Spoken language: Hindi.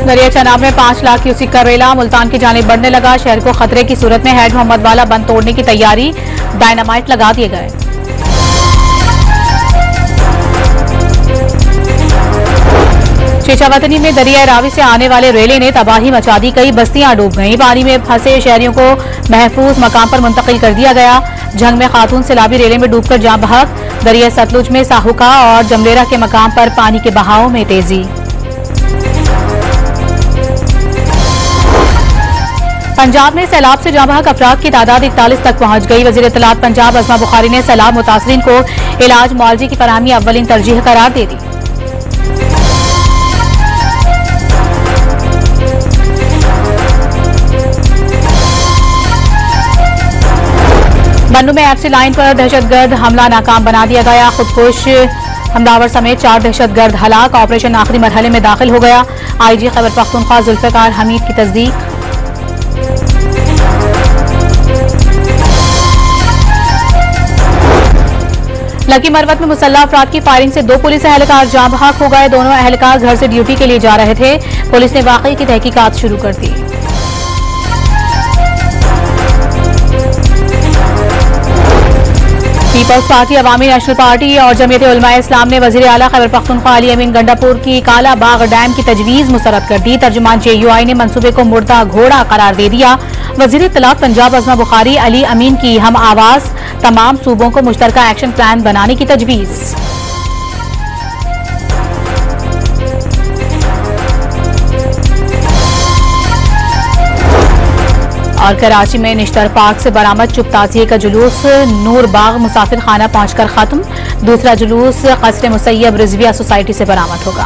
दरिया चनाब में 5 लाख क्यूसेक का रेला मुल्तान की जानिब बढ़ने लगा। शहर को खतरे की सूरत में हैड मोहम्मद वाला बंद तोड़ने की तैयारी, डायनामाइट लगा दिए गए। शेषावतनी में दरिया रावी से आने वाले रेले ने तबाही मचा दी, कई बस्तियां डूब गईं। पानी में फंसे शहरियों को महफूज मकाम पर मुंतकिल कर दिया गया। झंग में खातून सैलाबी रेले में डूबकर जान बहक। दरिया सतलुज में साहुका और जमलेरा के मकाम पर पानी के बहाव में तेजी। पंजाब में सैलाब से जान बहक अफराद की तादाद 41 तक पहुंच गई। वज़ीर इत्तलात पंजाब अज़मा बुखारी ने सैलाब मुतासरीन को इलाज मुआवजे की फराहमी अव्वलीन तरजीह करार दे दी। बन्नू में एफसी लाइन पर दहशतगर्द हमला नाकाम बना दिया गया। खुदकुश हमलावर समेत 4 दहशतगर्द हलाक। ऑपरेशन आखिरी मरहले में दाखिल हो गया। आईजी खैबर पख्तूनख्वा जुल्फिकार हमीद की तस्दीक। लकी मरवत में मुसल्लह अफराद की फायरिंग से 2 पुलिस एहलकार जान बहक हो गए। दोनों एहलकार घर से ड्यूटी के लिए जा रहे थे। पुलिस ने वाकई की तहकीकात शुरू कर दी। पीपल्स पार्टी, अवामी नेशनल पार्टी और जमीयत उलमाए इस्लाम ने वजीर आला खैबर पख्तूनख्वा अली अमीन गंडापुर की काला बाग डैम की तजवीज मुस्तरद कर दी। तर्जुमान JUI ने मंसूबे को मुर्दा घोड़ा करार दे दिया। वजीर इत्तलात पंजाब अज़मा बुखारी अली अमीन की हम आवाज तमाम सूबों को मुश्तरका एक्शन प्लान बनाने की तजवीज। और कराची में निश्तर पार्क से बरामद चुप ताज़िये का जुलूस नूर बाग मुसाफिर खाना पहुंचकर खत्म। दूसरा जुलूस क़स्र मुसैयब रिजविया सोसाइटी से बरामद होगा।